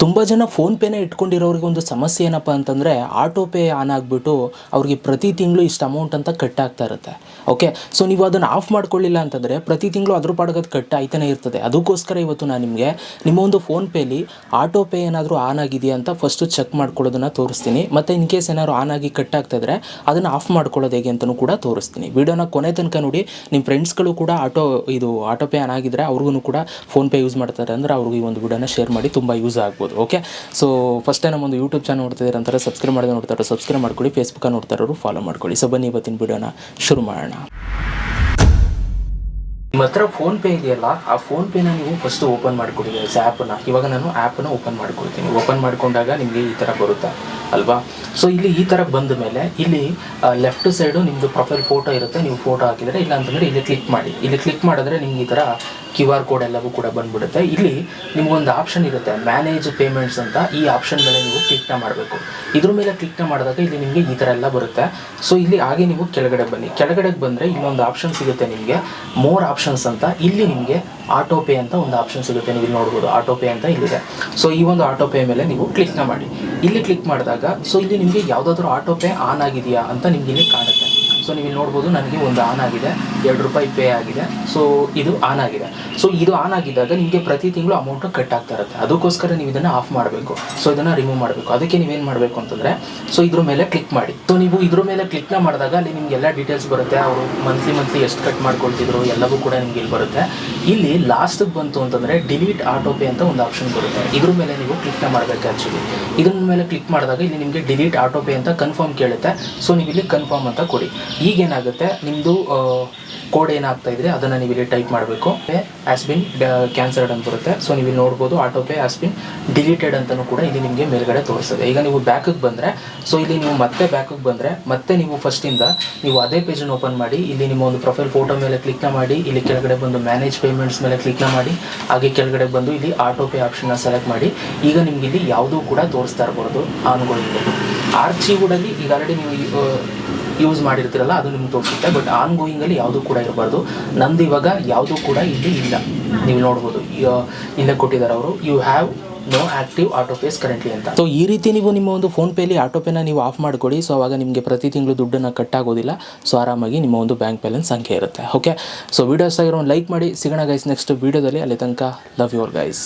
ತುಂಬ ಜನ ಫೋನ್ಪೇನೇ ಇಟ್ಕೊಂಡಿರೋರಿಗೆ ಒಂದು ಸಮಸ್ಯೆ ಏನಪ್ಪ ಅಂತಂದರೆ ಆಟೋ ಪೇ ಆನ್ ಆಗಿಬಿಟ್ಟು ಅವ್ರಿಗೆ ಪ್ರತಿ ತಿಂಗಳು ಇಷ್ಟು ಅಮೌಂಟ್ ಅಂತ ಕಟ್ ಆಗ್ತಾ ಇರುತ್ತೆ. ಓಕೆ, ಸೊ ನೀವು ಅದನ್ನು ಆಫ್ ಮಾಡ್ಕೊಳ್ಳಿಲ್ಲ ಅಂತಂದರೆ ಪ್ರತಿ ತಿಂಗಳು ಅದ್ರ ಪಾಡ್ಗೆ ಅದು ಕಟ್ ಆಯ್ತಾನೆ ಇರ್ತದೆ. ಅದಕ್ಕೋಸ್ಕರ ಇವತ್ತು ನಾನು ನಿಮಗೆ ನಿಮ್ಮ ಒಂದು ಫೋನ್ಪೇಲಿ ಆಟೋ ಪೇ ಏನಾದರೂ ಆನ್ ಆಗಿದೆಯಾ ಅಂತ ಫಸ್ಟು ಚೆಕ್ ಮಾಡ್ಕೊಳ್ಳೋದನ್ನು ತೋರಿಸ್ತೀನಿ. ಮತ್ತು ಇನ್ ಕೇಸ್ ಏನಾದ್ರು ಆನ್ ಆಗಿ ಕಟ್ ಆಗ್ತಾಯಿದ್ರೆ ಅದನ್ನು ಆಫ್ ಮಾಡ್ಕೊಳ್ಳೋದು ಹೇಗೆ ಅಂತಲೂ ಕೂಡ ತೋರಿಸ್ತೀನಿ. ವೀಡಿಯೋನ ಕೊನೆ ತನಕ ನೋಡಿ. ನಿಮ್ಮ ಫ್ರೆಂಡ್ಸ್ಗಳು ಕೂಡ ಆಟೋ ಪೇ ಆನ್ ಆಗಿದ್ದರೆ ಅವ್ರಿಗೂ ಕೂಡ ಫೋನ್ಪೇ ಯೂಸ್ ಮಾಡ್ತಾರೆ ಅಂದರೆ ಅವ್ರಿಗೆ ಈ ಒಂದು ವೀಡಿಯೋನ ಶೇರ್ ಮಾಡಿ, ತುಂಬ ಯೂಸ್ ಆಗ್ಬೋದು. ಓಕೆ, ಸೊ ಫಸ್ಟ್ ಟೈಮ್ ನಮ್ಮೊಂದು ಯೂಟ್ಯೂಬ್ ಚಾನಲ್ ನೋಡ್ತಿದ್ದಾರೆ ಅಂತಾರೆ, ಸಬ್ಸ್ಕ್ರೈಬ್ ಮಾಡಿದ್ರೆ ನೋಡ್ತಾರೆ ಸಬ್ಸ್ಕ್ರೈಬ್ ಮಾಡ್ಕೊಳ್ಳಿ, ಫೇಸ್ಬುಕ್ ನೋಡ್ತಾರೋರು ಫಾಲೋ ಮಾಡ್ಕೊಳ್ಳಿ. ಸೊ ಬನ್ನಿ ಇವತ್ತಿನ ವೀಡಿಯೋನ ಶುರು ಮಾಡೋಣ. ನಿಮ್ಮ ಹತ್ರ ಫೋನ್ಪೇ ಇದೆಯಲ್ಲ, ಆ ಫೋನ್ಪೇನ ನೀವು ಫಸ್ಟು ಓಪನ್ ಮಾಡ್ಕೊಡಿದ್ದೀರಿ ಆ್ಯಪನ್ನು. ಇವಾಗ ನಾನು ಆ್ಯಪನ್ನು ಓಪನ್ ಮಾಡ್ಕೊಳ್ತೀನಿ. ಓಪನ್ ಮಾಡ್ಕೊಂಡಾಗ ನಿಮಗೆ ಈ ಥರ ಬರುತ್ತೆ ಅಲ್ವಾ. ಸೊ ಇಲ್ಲಿ ಈ ಥರ ಬಂದ ಮೇಲೆ ಇಲ್ಲಿ ಲೆಫ್ಟ್ ಸೈಡು ನಿಮ್ಮದು ಪ್ರೊಫೈಲ್ ಫೋಟೋ ಇರುತ್ತೆ. ನೀವು ಫೋಟೋ ಹಾಕಿದರೆ, ಇಲ್ಲ ಅಂತಂದರೆ ಇಲ್ಲಿ ಕ್ಲಿಕ್ ಮಾಡಿ. ಇಲ್ಲಿ ಕ್ಲಿಕ್ ಮಾಡಿದ್ರೆ ನಿಮ್ಗೆ ಈ ಥರ QR ಕೋಡ್ ಎಲ್ಲವೂ ಕೂಡ ಬಂದ್ಬಿಡುತ್ತೆ. ಇಲ್ಲಿ ನಿಮಗೊಂದು ಆಪ್ಷನ್ ಇರುತ್ತೆ ಮ್ಯಾನೇಜ್ ಪೇಮೆಂಟ್ಸ್ ಅಂತ. ಈ ಆಪ್ಷನ್ ಮೇಲೆ ನೀವು ಕ್ಲಿಕ್ನ ಮಾಡಬೇಕು. ಇದ್ರ ಮೇಲೆ ಕ್ಲಿಕ್ನ ಮಾಡಿದಾಗ ಇಲ್ಲಿ ನಿಮಗೆ ಈ ಥರ ಎಲ್ಲ ಬರುತ್ತೆ. ಸೊ ಇಲ್ಲಿ ಹಾಗೆ ನೀವು ಕೆಳಗಡೆ ಬನ್ನಿ. ಕೆಳಗಡೆಗೆ ಬಂದರೆ ಇಲ್ಲೊಂದು ಆಪ್ಷನ್ ಸಿಗುತ್ತೆ ನಿಮಗೆ, ಮೋರ್ ಆಪ್ಷನ್ಸ್ ಅಂತ. ಇಲ್ಲಿ ನಿಮಗೆ ಆಟೋ ಪೇ ಅಂತ ಒಂದು ಆಪ್ಷನ್ ಸಿಗುತ್ತೆ. ನೀವು ಇಲ್ಲಿ ನೋಡ್ಬೋದು ಆಟೋ ಪೇ ಅಂತ ಇಲ್ಲಿದೆ. ಸೊ ಈ ಒಂದು ಆಟೋ ಪೇ ಮೇಲೆ ನೀವು ಕ್ಲಿಕ್ನ ಮಾಡಿ. ಇಲ್ಲಿ ಕ್ಲಿಕ್ ಮಾಡಿದಾಗ ಸೊ ಇಲ್ಲಿ ನಿಮಗೆ ಯಾವುದಾದ್ರೂ ಆಟೋ ಪೇ ಆನ್ ಆಗಿದೆಯಾ ಅಂತ ನಿಮ್ಗೆ ಇಲ್ಲಿ ಕಾಣುತ್ತೆ. ಸೊ ನೀವು ಇಲ್ಲಿ ನೋಡ್ಬೋದು, ನನಗೆ ಒಂದು ಆನ್ ಆಗಿದೆ, ₹2 ಪೇ ಆಗಿದೆ. ಸೊ ಇದು ಆನ್ ಆಗಿದೆ. ಸೊ ಇದು ಆನ್ ಆಗಿದ್ದಾಗ ನಿಮಗೆ ಪ್ರತಿ ತಿಂಗಳು ಅಮೌಂಟು ಕಟ್ ಆಗ್ತಾ ಇರುತ್ತೆ. ಅದಕ್ಕೋಸ್ಕರ ನೀವು ಇದನ್ನು ಆಫ್ ಮಾಡಬೇಕು. ಸೊ ಇದನ್ನು ರಿಮೂವ್ ಮಾಡಬೇಕು. ಅದಕ್ಕೆ ನೀವೇನು ಮಾಡಬೇಕು ಅಂತಂದರೆ, ಸೊ ಇದ್ರ ಮೇಲೆ ಕ್ಲಿಕ್ ಮಾಡಿ. ಸೊ ನೀವು ಇದ್ರ ಮೇಲೆ ಕ್ಲಿಕ್ನ ಮಾಡಿದಾಗ ಅಲ್ಲಿ ನಿಮಗೆಲ್ಲ ಡೀಟೇಲ್ಸ್ ಬರುತ್ತೆ. ಅವರು ಮಂತ್ಲಿ ಎಷ್ಟು ಕಟ್ ಮಾಡ್ಕೊಳ್ತಿದ್ರು ಎಲ್ಲವೂ ಕೂಡ ನಿಮ್ಗೆ ಇಲ್ಲಿ ಬರುತ್ತೆ. ಇಲ್ಲಿ ಲಾಸ್ಟಿಗೆ ಬಂತು ಅಂತಂದರೆ ಡಿಲೀಟ್ ಆಟೋ ಪೇ ಅಂತ ಒಂದು ಆಪ್ಷನ್ ಬರುತ್ತೆ. ಇದ್ರ ಮೇಲೆ ನೀವು ಕ್ಲಿಕ್ನ ಮಾಡಬೇಕು. ಆ್ಯಕ್ಚುಲಿ ಇದ್ರ ಮೇಲೆ ಕ್ಲಿಕ್ ಮಾಡಿದಾಗ ಇಲ್ಲಿ ನಿಮಗೆ ಡಿಲೀಟ್ ಆಟೋ ಪೇ ಅಂತ ಕನ್ಫರ್ಮ್ ಕೇಳುತ್ತೆ. ಸೊ ನೀವು ಇಲ್ಲಿ ಕನ್ಫರ್ಮ್ ಅಂತ ಕೊಡಿ. ಈಗೇನಾಗುತ್ತೆ, ನಿಮ್ಮದು ಕೋಡ್ ಏನಾಗ್ತಾ ಇದ್ರೆ ಅದನ್ನು ನೀವು ಇಲ್ಲಿ ಟೈಪ್ ಮಾಡಬೇಕು. ಹ್ಯಾಸ್ ಬಿನ್ ಕ್ಯಾನ್ಸಲ್ಡ್ ಅಂತ ಬರುತ್ತೆ. ಸೊ ನೀವು ಇಲ್ಲಿ ನೋಡ್ಬೋದು auto pay has been deleted ಅಂತಲೂ ಕೂಡ ಇಲ್ಲಿ ನಿಮಗೆ ಮೇಲ್ಗಡೆ ತೋರಿಸ್ತದೆ. ಈಗ ನೀವು ಬ್ಯಾಕಿಗೆ ಬಂದರೆ, ಸೊ ಇಲ್ಲಿ ನೀವು ಮತ್ತೆ ಬ್ಯಾಕಿಗೆ ಬಂದರೆ ಮತ್ತೆ ನೀವು ಫಸ್ಟಿಂದ ನೀವು ಅದೇ ಪೇಜನ್ನು ಓಪನ್ ಮಾಡಿ. ಇಲ್ಲಿ ನಿಮ್ಮ ಒಂದು ಪ್ರೊಫೈಲ್ ಫೋಟೋ ಮೇಲೆ ಕ್ಲಿಕ್ನ ಮಾಡಿ. ಇಲ್ಲಿ ಕೆಳಗಡೆ ಬಂದು ಮ್ಯಾನೇಜ್ ಪೇಮೆಂಟ್ಸ್ ಮೇಲೆ ಕ್ಲಿಕ್ನ ಮಾಡಿ. ಹಾಗೆ ಕೆಳಗಡೆ ಬಂದು ಇಲ್ಲಿ ಆಟೋ ಪೇ ಆಪ್ಷನ್ನ ಸೆಲೆಕ್ಟ್ ಮಾಡಿ. ಈಗ ನಿಮ್ಗೆ ಇಲ್ಲಿ ಯಾವುದೂ ಕೂಡ ತೋರಿಸ್ತಾ ಇರ್ಬಾರ್ದು ಆನ್ಗೋಯಿಂಗ್. ಆರ್ಚಿವುಡಲ್ಲಿ ಈಗ ಆಲ್ರೆಡಿ ನೀವು ಯೂಸ್ ಮಾಡಿರ್ತೀರಲ್ಲ ಅದು ನಿಮ್ಗೆ ತೋರಿಸುತ್ತೆ. ಬಟ್ ಆನ್ ಗೋಯಿಂಗಲ್ಲಿ ಯಾವುದೂ ಕೂಡ ಇರಬಾರ್ದು. ನಂದು ಇವಾಗ ಯಾವುದೂ ಕೂಡ ಇಲ್ಲಿ ಇಲ್ಲ. ನೀವು ನೋಡ್ಬೋದು ಇಲ್ಲೇ ಕೊಟ್ಟಿದ್ದಾರೆ ಅವರು, you have no active auto pays currently ಅಂತ. ಸೊ ಈ ರೀತಿ ನೀವು ನಿಮ್ಮ ಒಂದು ಫೋನ್ಪೇಲಿ ಆಟೋ ಪೇನ ನೀವು ಆಫ್ ಮಾಡ್ಕೊಳ್ಳಿ. ಸೊ ಅವಾಗ ನಿಮಗೆ ಪ್ರತಿ ತಿಂಗಳು ದುಡ್ಡನ್ನು ಕಟ್ ಆಗೋದಿಲ್ಲ. ಸೊ ಆರಾಮಾಗಿ ನಿಮ್ಮ ಒಂದು ಬ್ಯಾಂಕ್ ಬ್ಯಾಲೆನ್ಸ್ ಸಂಖ್ಯೆ ಇರುತ್ತೆ. ಓಕೆ, ಸೊ ವೀಡಿಯೋಸ್ ಆಗಿರೋ ಒಂದು ಲೈಕ್ ಮಾಡಿ. ಸಿಗೋಣ ಗೈಸ್ ನೆಕ್ಸ್ಟ್ ವೀಡಿಯೋದಲ್ಲಿ. ಅಲ್ಲಿ ತನಕ ಲವ್ ಯುವರ್ ಗೈಸ್.